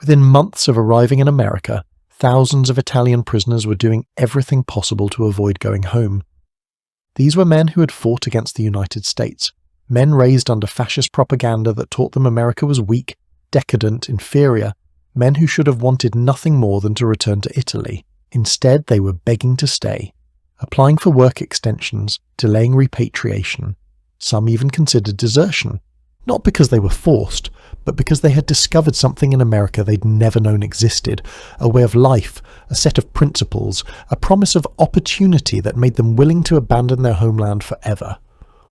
Within months of arriving in America, thousands of Italian prisoners were doing everything possible to avoid going home. These were men who had fought against the United States, men raised under fascist propaganda that taught them America was weak, decadent, inferior, men who should have wanted nothing more than to return to Italy. Instead, they were begging to stay, applying for work extensions, delaying repatriation. Some even considered desertion, not because they were forced, but because they had discovered something in America they'd never known existed, a way of life, a set of principles, a promise of opportunity that made them willing to abandon their homeland forever.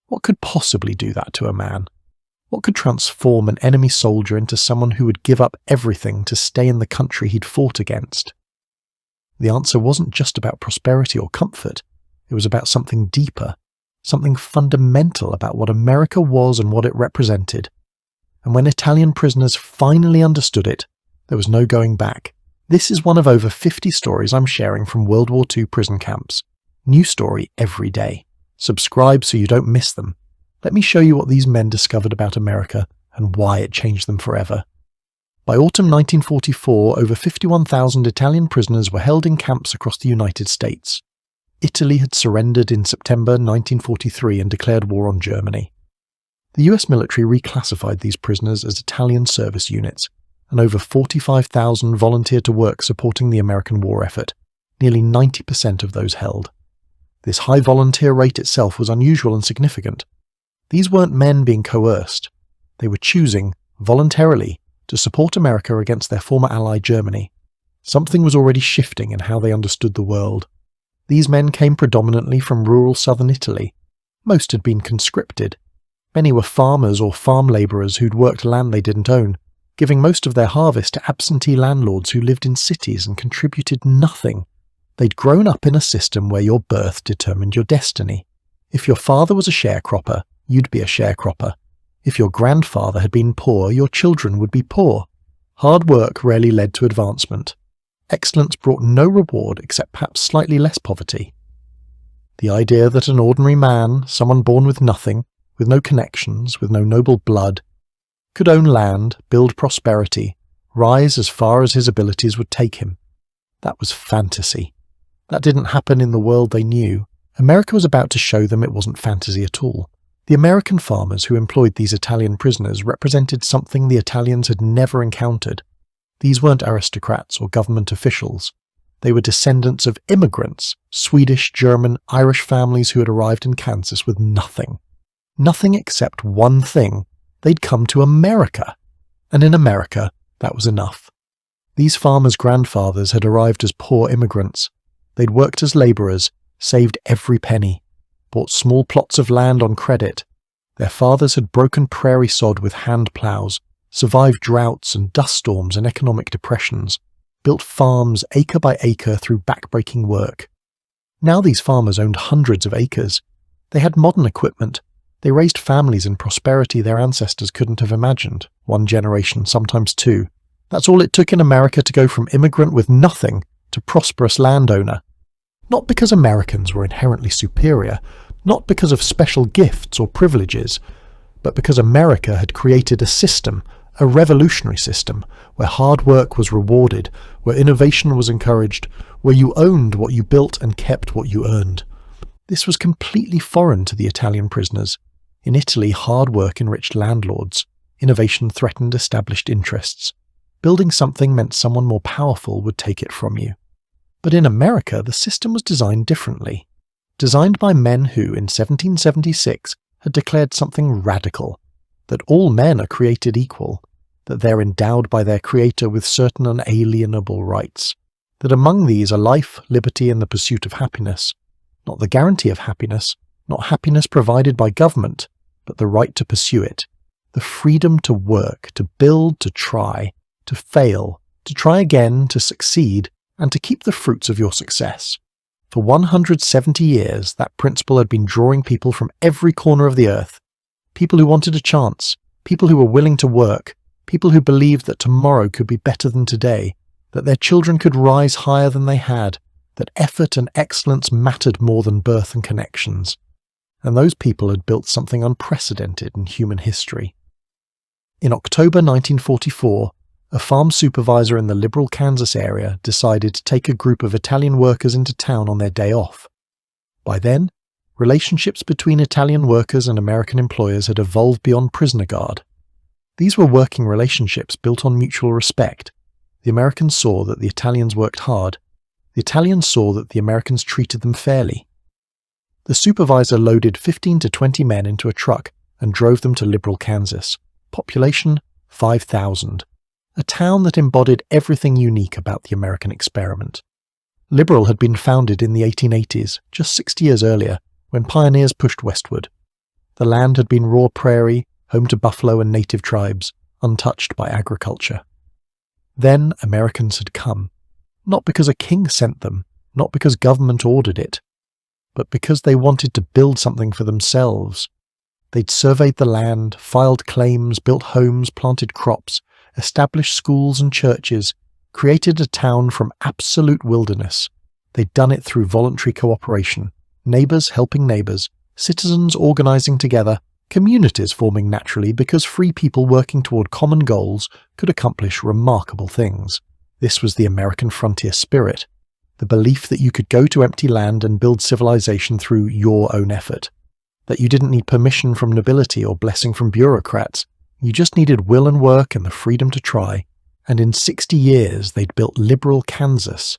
What could possibly do that to a man? What could transform an enemy soldier into someone who would give up everything to stay in the country he'd fought against? The answer wasn't just about prosperity or comfort. It was about something deeper, something fundamental about what America was and what it represented. And when Italian prisoners finally understood it, there was no going back. This is one of over 50 stories I'm sharing from World War II prison camps. New story every day. Subscribe so you don't miss them. Let me show you what these men discovered about America and why it changed them forever. By autumn 1944, over 51,000 Italian prisoners were held in camps across the United States. Italy had surrendered in September 1943 and declared war on Germany. The US military reclassified these prisoners as Italian service units, and over 45,000 volunteered to work supporting the American war effort, nearly 90% of those held. This high volunteer rate itself was unusual and significant. These weren't men being coerced. They were choosing, voluntarily, to support America against their former ally Germany. Something was already shifting in how they understood the world. These men came predominantly from rural southern Italy. Most had been conscripted. Many were farmers or farm labourers who'd worked land they didn't own, giving most of their harvest to absentee landlords who lived in cities and contributed nothing. They'd grown up in a system where your birth determined your destiny. If your father was a sharecropper, you'd be a sharecropper. If your grandfather had been poor, your children would be poor. Hard work rarely led to advancement. Excellence brought no reward except perhaps slightly less poverty. The idea that an ordinary man, someone born with nothing, with no connections, with no noble blood, could own land, build prosperity, rise as far as his abilities would take him. That was fantasy. That didn't happen in the world they knew. America was about to show them it wasn't fantasy at all. The American farmers who employed these Italian prisoners represented something the Italians had never encountered. These weren't aristocrats or government officials. They were descendants of immigrants, Swedish, German, Irish families who had arrived in Kansas with nothing. Nothing except one thing. They'd come to America. And in America, that was enough. These farmers' grandfathers had arrived as poor immigrants. They'd worked as labourers, saved every penny, bought small plots of land on credit. Their fathers had broken prairie sod with hand ploughs, survived droughts and dust storms and economic depressions, built farms acre by acre through backbreaking work. Now these farmers owned hundreds of acres. They had modern equipment. They raised families in prosperity their ancestors couldn't have imagined. One generation, sometimes two. That's all it took in America to go from immigrant with nothing to prosperous landowner. Not because Americans were inherently superior, not because of special gifts or privileges, but because America had created a system, a revolutionary system, where hard work was rewarded, where innovation was encouraged, where you owned what you built and kept what you earned. This was completely foreign to the Italian prisoners. In Italy, hard work enriched landlords. Innovation threatened established interests. Building something meant someone more powerful would take it from you. But in America, the system was designed differently. Designed by men who, in 1776, had declared something radical, that all men are created equal, that they're endowed by their Creator with certain unalienable rights, that among these are life, liberty, and the pursuit of happiness, not the guarantee of happiness, not happiness provided by government, but the right to pursue it, the freedom to work, to build, to try, to fail, to try again, to succeed, and to keep the fruits of your success. For 170 years, that principle had been drawing people from every corner of the earth, people who wanted a chance, people who were willing to work, people who believed that tomorrow could be better than today, that their children could rise higher than they had, that effort and excellence mattered more than birth and connections. And those people had built something unprecedented in human history. In October 1944, A farm supervisor in the liberal Kansas area decided to take a group of Italian workers into town on their day off. By then, relationships between Italian workers and American employers had evolved beyond prisoner guard. These were working relationships built on mutual respect. The Americans saw that the Italians worked hard. The Italians saw that the Americans treated them fairly. The supervisor loaded 15 to 20 men into a truck and drove them to liberal Kansas. Population 5,000. A town that embodied everything unique about the American experiment. Liberal had been founded in the 1880s, just 60 years earlier, when pioneers pushed westward. The land had been raw prairie, home to buffalo and native tribes, untouched by agriculture. Then Americans had come, not because a king sent them, not because government ordered it, but because they wanted to build something for themselves. They'd surveyed the land, filed claims, built homes, planted crops, established schools and churches, created a town from absolute wilderness. They'd done it through voluntary cooperation, neighbours helping neighbours, citizens organising together, communities forming naturally because free people working toward common goals could accomplish remarkable things. This was the American frontier spirit, the belief that you could go to empty land and build civilization through your own effort, that you didn't need permission from nobility or blessing from bureaucrats. You just needed will and work and the freedom to try, and in 60 years they'd built liberal Kansas,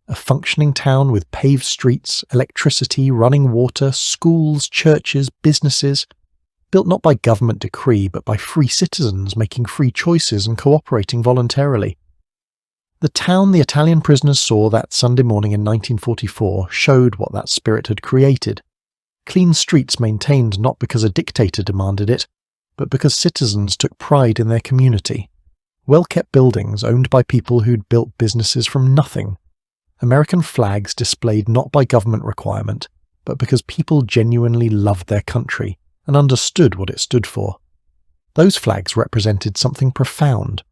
a functioning town with paved streets, electricity, running water, schools, churches, businesses, built not by government decree but by free citizens making free choices and cooperating voluntarily. The town the Italian prisoners saw that Sunday morning in 1944 showed what that spirit had created. Clean streets maintained not because a dictator demanded it, but because citizens took pride in their community. Well-kept buildings owned by people who'd built businesses from nothing. American flags displayed not by government requirement, but because people genuinely loved their country and understood what it stood for. Those flags represented something profound.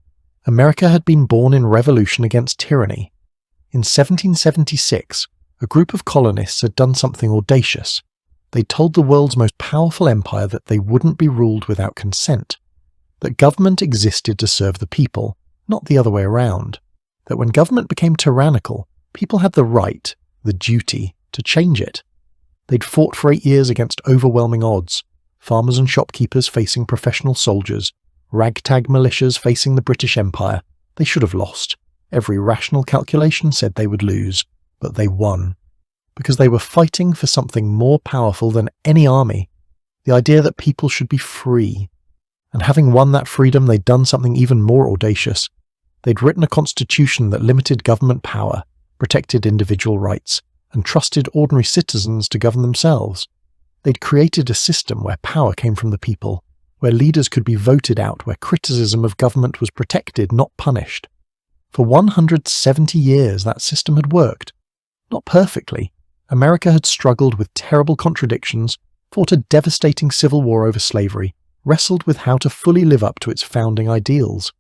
America had been born in revolution against tyranny. In 1776, a group of colonists had done something audacious. They told the world's most powerful empire that they wouldn't be ruled without consent, that government existed to serve the people, not the other way around, that when government became tyrannical, people had the right, the duty, to change it. They'd fought for 8 years against overwhelming odds, farmers and shopkeepers facing professional soldiers, ragtag militias facing the British Empire. They should have lost. Every rational calculation said they would lose, but they won. Because they were fighting for something more powerful than any army, the idea that people should be free. And having won that freedom, they'd done something even more audacious. They'd written a constitution that limited government power, protected individual rights, and trusted ordinary citizens to govern themselves. They'd created a system where power came from the people, where leaders could be voted out, where criticism of government was protected, not punished. For 170 years that system had worked. Not perfectly. America had struggled with terrible contradictions, fought a devastating civil war over slavery, wrestled with how to fully live up to its founding ideals.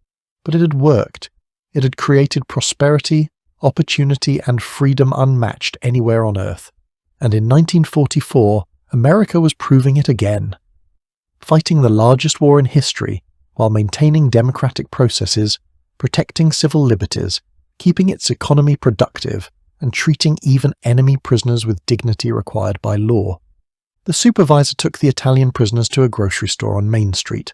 But it had worked. It had created prosperity, opportunity, and freedom unmatched anywhere on earth. And in 1944, America was proving it again. Fighting the largest war in history, while maintaining democratic processes, protecting civil liberties, keeping its economy productive, and treating even enemy prisoners with dignity required by law. The supervisor took the Italian prisoners to a grocery store on Main Street.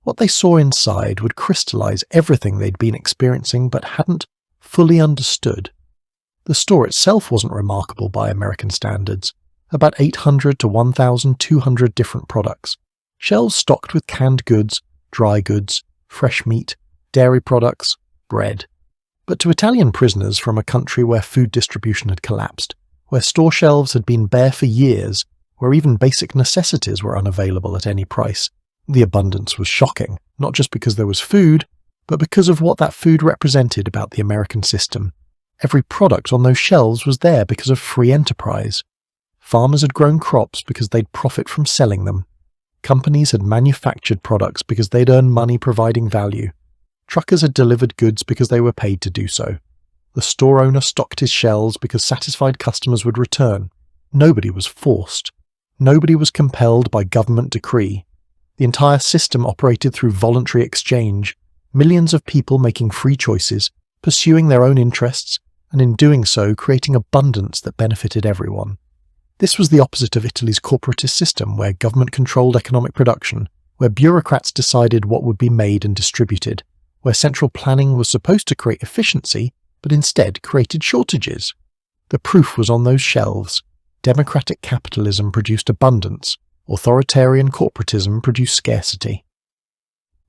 What they saw inside would crystallize everything they'd been experiencing but hadn't fully understood. The store itself wasn't remarkable by American standards. About 800 to 1,200 different products. Shelves stocked with canned goods, dry goods, fresh meat, dairy products, bread. But to Italian prisoners from a country where food distribution had collapsed, where store shelves had been bare for years, where even basic necessities were unavailable at any price, the abundance was shocking, not just because there was food, but because of what that food represented about the American system. Every product on those shelves was there because of free enterprise. Farmers had grown crops because they'd profit from selling them. Companies had manufactured products because they'd earn money providing value. Truckers had delivered goods because they were paid to do so. The store owner stocked his shelves because satisfied customers would return. Nobody was forced. Nobody was compelled by government decree. The entire system operated through voluntary exchange, millions of people making free choices, pursuing their own interests, and in doing so creating abundance that benefited everyone. This was the opposite of Italy's corporatist system, where government controlled economic production, where bureaucrats decided what would be made and distributed, where central planning was supposed to create efficiency, but instead created shortages. The proof was on those shelves. Democratic capitalism produced abundance, authoritarian corporatism produced scarcity.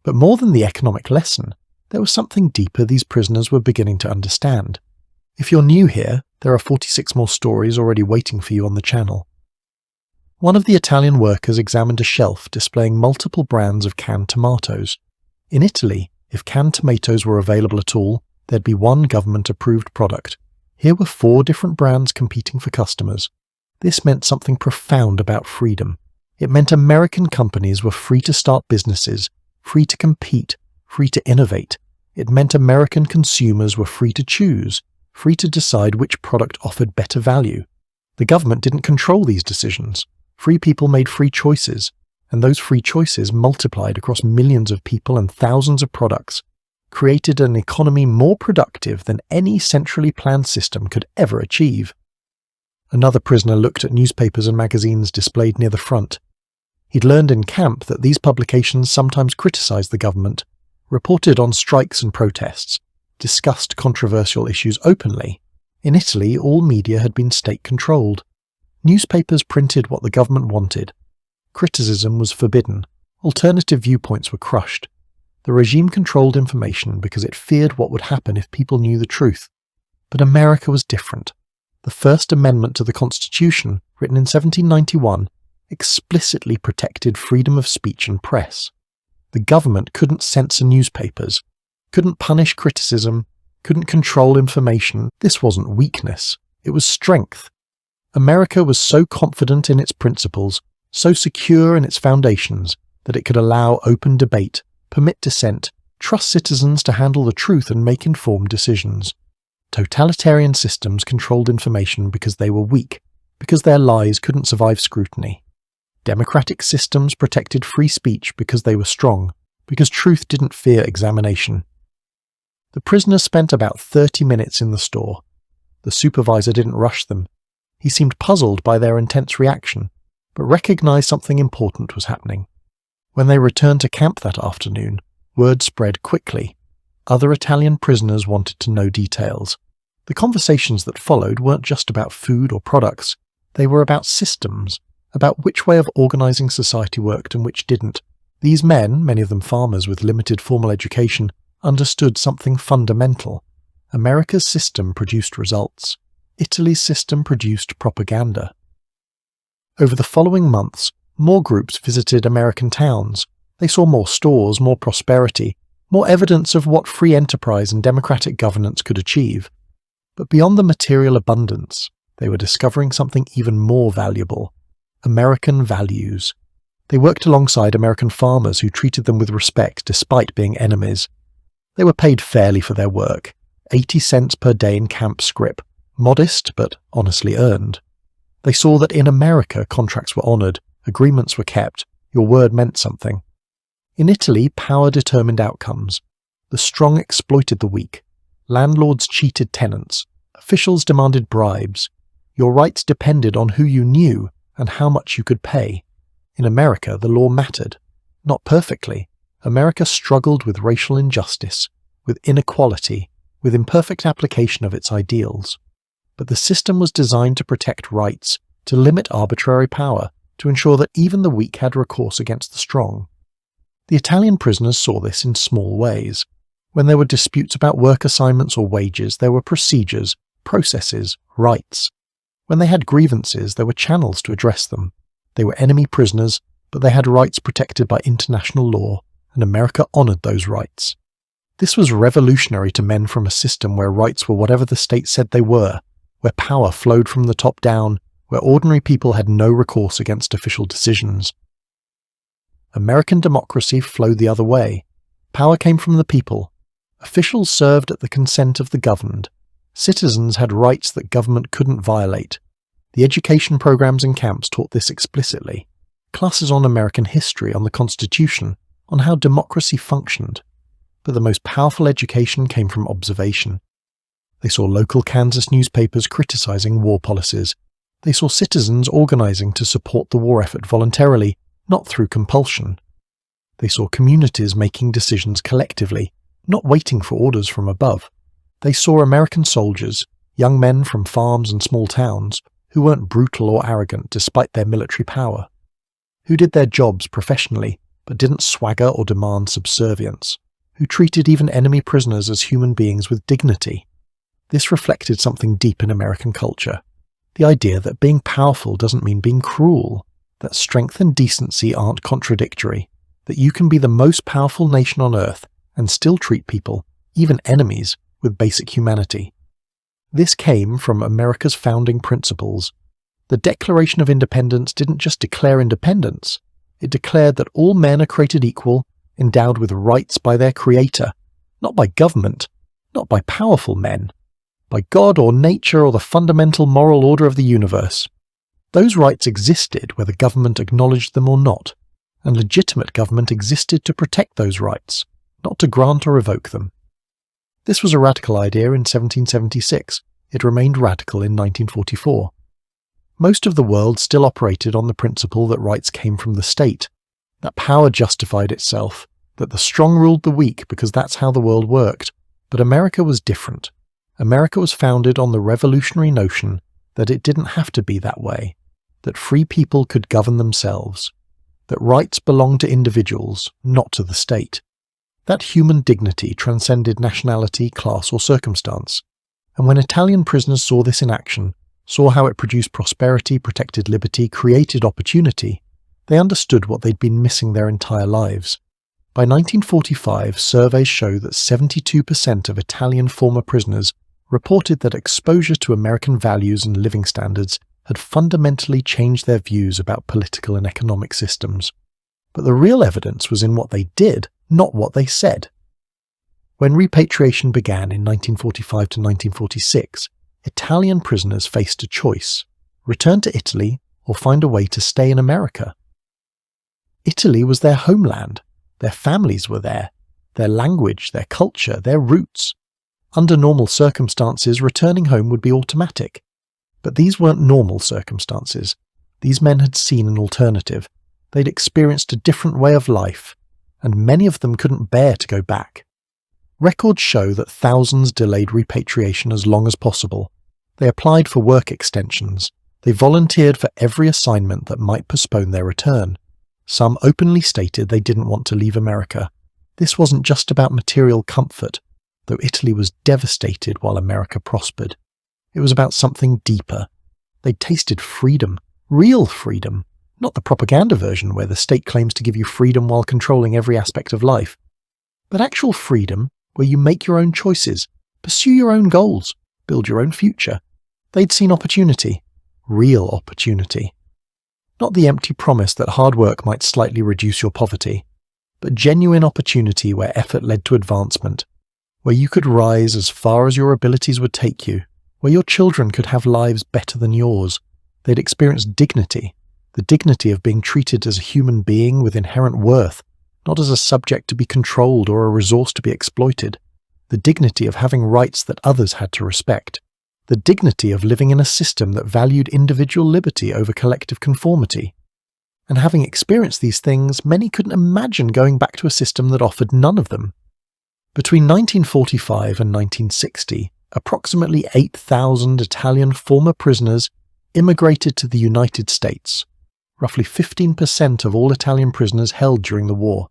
But more than the economic lesson, there was something deeper these prisoners were beginning to understand. If you're new here, there are 46 more stories already waiting for you on the channel. One of the Italian workers examined a shelf displaying multiple brands of canned tomatoes. In Italy, if canned tomatoes were available at all, there'd be one government-approved product. Here were 4 different brands competing for customers. This meant something profound about freedom. It meant American companies were free to start businesses, free to compete, free to innovate. It meant American consumers were free to choose, free to decide which product offered better value. The government didn't control these decisions. Free people made free choices, and those free choices multiplied across millions of people and thousands of products, created an economy more productive than any centrally planned system could ever achieve. Another prisoner looked at newspapers and magazines displayed near the front. He'd learned in camp that these publications sometimes criticized the government, reported on strikes and protests, discussed controversial issues openly. In Italy, all media had been state-controlled. Newspapers printed what the government wanted. Criticism was forbidden. Alternative viewpoints were crushed. The regime controlled information because it feared what would happen if people knew the truth. But America was different. The First Amendment to the Constitution, written in 1791, explicitly protected freedom of speech and press. The government couldn't censor newspapers, couldn't punish criticism, couldn't control information. This wasn't weakness, it was strength. America was so confident in its principles, so secure in its foundations, that it could allow open debate, permit dissent, trust citizens to handle the truth and make informed decisions. Totalitarian systems controlled information because they were weak, because their lies couldn't survive scrutiny. Democratic systems protected free speech because they were strong, because truth didn't fear examination. The prisoners spent about 30 minutes in the store. The supervisor didn't rush them. He seemed puzzled by their intense reaction, but recognized something important was happening. When they returned to camp that afternoon, word spread quickly. Other Italian prisoners wanted to know details. The conversations that followed weren't just about food or products. They were about systems, about which way of organizing society worked and which didn't. These men, many of them farmers with limited formal education, understood something fundamental. America's system produced results. Italy's system produced propaganda. Over the following months, more groups visited American towns. They saw more stores, more prosperity, more evidence of what free enterprise and democratic governance could achieve. But beyond the material abundance, they were discovering something even more valuable: American values. They worked alongside American farmers who treated them with respect despite being enemies. They were paid fairly for their work, 80 cents per day in camp scrip, modest but honestly earned. They saw that in America contracts were honoured, agreements were kept, your word meant something. In Italy, power determined outcomes. The strong exploited the weak. Landlords cheated tenants. Officials demanded bribes. Your rights depended on who you knew and how much you could pay. In America, the law mattered. Not perfectly. America struggled with racial injustice, with inequality, with imperfect application of its ideals. But the system was designed to protect rights, to limit arbitrary power, to ensure that even the weak had recourse against the strong. The Italian prisoners saw this in small ways. When there were disputes about work assignments or wages, there were procedures, processes, rights. When they had grievances, there were channels to address them. They were enemy prisoners, but they had rights protected by international law, and America honoured those rights. This was revolutionary to men from a system where rights were whatever the state said they were, where power flowed from the top down, where ordinary people had no recourse against official decisions. American democracy flowed the other way. Power came from the people. Officials served at the consent of the governed. Citizens had rights that government couldn't violate. The education programs in camps taught this explicitly. Classes on American history, on the Constitution, on how democracy functioned. but the most powerful education came from observation. They saw local Kansas newspapers criticizing war policies. They saw citizens organizing to support the war effort voluntarily, not through compulsion. They saw communities making decisions collectively, not waiting for orders from above. They saw American soldiers, young men from farms and small towns, who weren't brutal or arrogant despite their military power, who did their jobs professionally but didn't swagger or demand subservience, who treated even enemy prisoners as human beings with dignity. This reflected something deep in American culture, the idea that being powerful doesn't mean being cruel, that strength and decency aren't contradictory, that you can be the most powerful nation on earth and still treat people, even enemies, with basic humanity. This came from America's founding principles. The Declaration of Independence didn't just declare independence, it declared that all men are created equal, endowed with rights by their creator, not by government, not by powerful men, by God or nature or the fundamental moral order of the universe. Those rights existed whether government acknowledged them or not, and legitimate government existed to protect those rights, not to grant or revoke them. This was a radical idea in 1776. It remained radical in 1944. Most of the world still operated on the principle that rights came from the state, that power justified itself, that the strong ruled the weak because that's how the world worked. But America was different. America was founded on the revolutionary notion that it didn't have to be that way, that free people could govern themselves, that rights belonged to individuals, not to the state. That human dignity transcended nationality, class, or circumstance. And when Italian prisoners saw this in action, saw how it produced prosperity, protected liberty, created opportunity, they understood what they'd been missing their entire lives. By 1945, surveys show that 72% of Italian former prisoners reported that exposure to American values and living standards had fundamentally changed their views about political and economic systems. But the real evidence was in what they did, not what they said. When repatriation began in 1945 to 1946, Italian prisoners faced a choice: return to Italy or find a way to stay in America. Italy was their homeland. Their families were there, their language, their culture, their roots. Under normal circumstances, returning home would be automatic. But these weren't normal circumstances. These men had seen an alternative. They'd experienced a different way of life, and many of them couldn't bear to go back. Records show that thousands delayed repatriation as long as possible. They applied for work extensions. They volunteered for every assignment that might postpone their return. Some openly stated they didn't want to leave America. This wasn't just about material comfort, though Italy was devastated while America prospered. It was about something deeper. They'd tasted freedom, real freedom, not the propaganda version where the state claims to give you freedom while controlling every aspect of life, but actual freedom where you make your own choices, pursue your own goals, build your own future. They'd seen opportunity, real opportunity. Not the empty promise that hard work might slightly reduce your poverty, but genuine opportunity where effort led to advancement, where you could rise as far as your abilities would take you, where your children could have lives better than yours. They'd experience dignity, the dignity of being treated as a human being with inherent worth, not as a subject to be controlled or a resource to be exploited, the dignity of having rights that others had to respect, the dignity of living in a system that valued individual liberty over collective conformity. And having experienced these things, many couldn't imagine going back to a system that offered none of them. Between 1945 and 1960, approximately 8,000 Italian former prisoners immigrated to the United States, roughly 15% of all Italian prisoners held during the war.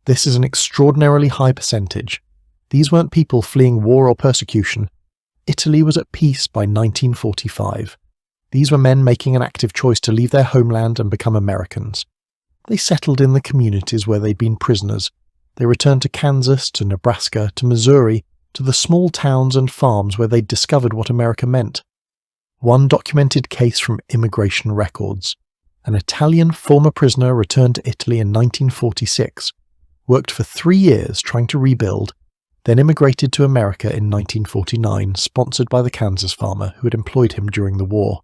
This is an extraordinarily high percentage. These weren't people fleeing war or persecution. Italy was at peace by 1945. These were men making an active choice to leave their homeland and become Americans. They settled in the communities where they'd been prisoners. They returned to Kansas, to Nebraska, to Missouri, to the small towns and farms where they'd discovered what America meant. One documented case from immigration records. An Italian former prisoner returned to Italy in 1946, worked for 3 years trying to rebuild, then immigrated to America in 1949, sponsored by the Kansas farmer who had employed him during the war.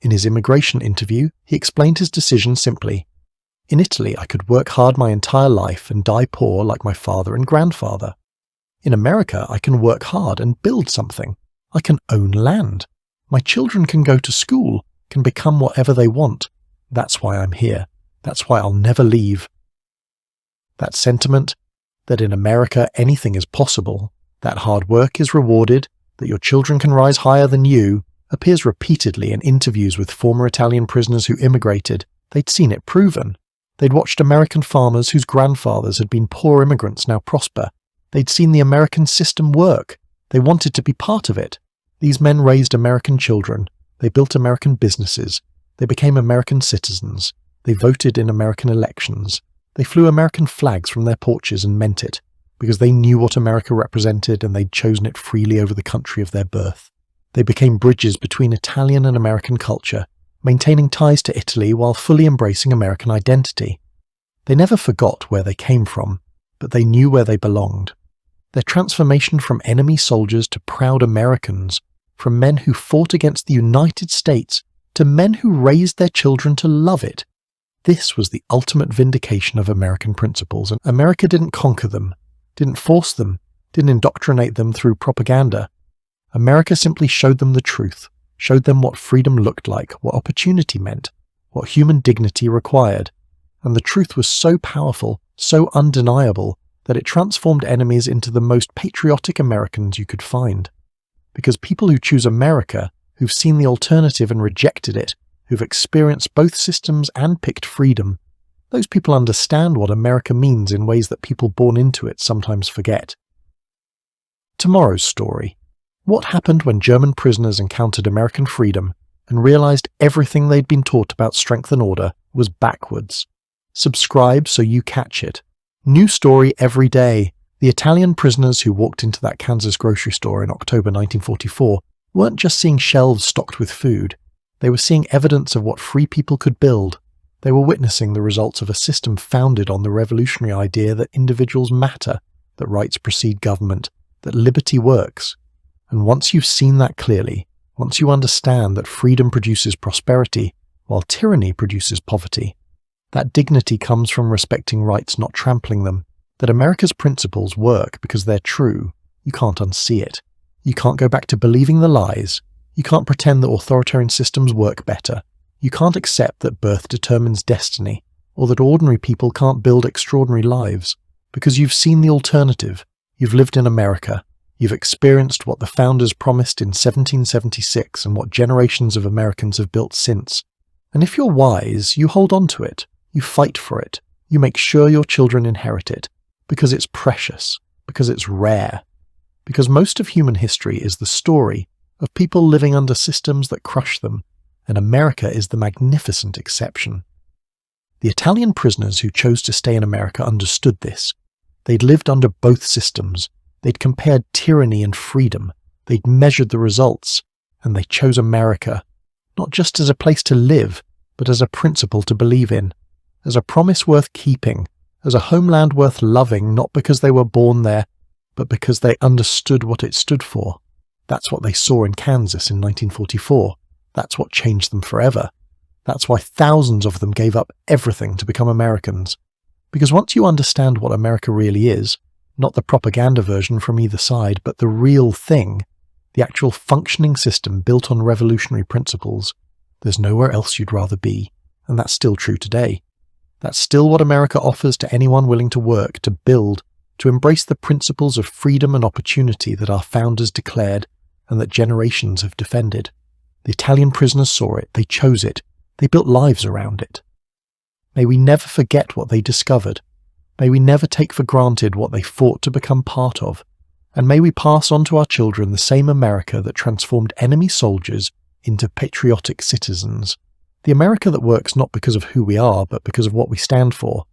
In his immigration interview, he explained his decision simply: In Italy, I could work hard my entire life and die poor like my father and grandfather. In America, I can work hard and build something. I can own land. My children can go to school, can become whatever they want. That's why I'm here. That's why I'll never leave. That sentiment, that in America anything is possible, that hard work is rewarded, that your children can rise higher than you, appears repeatedly in interviews with former Italian prisoners who immigrated. They'd seen it proven. They'd watched American farmers whose grandfathers had been poor immigrants now prosper. They'd seen the American system work. They wanted to be part of it. These men raised American children. They built American businesses. They became American citizens. They voted in American elections. They flew American flags from their porches and meant it, because they knew what America represented and they'd chosen it freely over the country of their birth. They became bridges between Italian and American culture, maintaining ties to Italy while fully embracing American identity. They never forgot where they came from, but they knew where they belonged. Their transformation from enemy soldiers to proud Americans, from men who fought against the United States to men who raised their children to love it. This was the ultimate vindication of American principles, and America didn't conquer them, didn't force them, didn't indoctrinate them through propaganda. America simply showed them the truth, showed them what freedom looked like, what opportunity meant, what human dignity required. And the truth was so powerful, so undeniable, that it transformed enemies into the most patriotic Americans you could find. Because people who choose America, who've seen the alternative and rejected it, who've experienced both systems and picked freedom, those people understand what America means in ways that people born into it sometimes forget. Tomorrow's story. What happened when German prisoners encountered American freedom and realized everything they'd been taught about strength and order was backwards? Subscribe so you catch it. New story every day. The Italian prisoners who walked into that Kansas grocery store in October 1944 weren't just seeing shelves stocked with food. They were seeing evidence of what free people could build. They were witnessing the results of a system founded on the revolutionary idea that individuals matter, that rights precede government, that liberty works. And once you've seen that clearly, once you understand that freedom produces prosperity, while tyranny produces poverty, that dignity comes from respecting rights, not trampling them, that America's principles work because they're true, you can't unsee it. You can't go back to believing the lies. You can't pretend that authoritarian systems work better. You can't accept that birth determines destiny, or that ordinary people can't build extraordinary lives, because you've seen the alternative. You've lived in America. You've experienced what the founders promised in 1776 and what generations of Americans have built since. And if you're wise, you hold on to it. You fight for it. You make sure your children inherit it, because it's precious, because it's rare, because most of human history is the story of people living under systems that crush them, and America is the magnificent exception. The Italian prisoners who chose to stay in America understood this. They'd lived under both systems. They'd compared tyranny and freedom. They'd measured the results, and they chose America, not just as a place to live, but as a principle to believe in, as a promise worth keeping, as a homeland worth loving, not because they were born there, but because they understood what it stood for. That's what they saw in Kansas in 1944. That's what changed them forever. That's why thousands of them gave up everything to become Americans. Because once you understand what America really is, not the propaganda version from either side, but the real thing, the actual functioning system built on revolutionary principles, there's nowhere else you'd rather be. And that's still true today. That's still what America offers to anyone willing to work, to build, to embrace the principles of freedom and opportunity that our founders declared and that generations have defended. The Italian prisoners saw it, they chose it, they built lives around it. May we never forget what they discovered. May we never take for granted what they fought to become part of. And may we pass on to our children the same America that transformed enemy soldiers into patriotic citizens. The America that works not because of who we are, but because of what we stand for.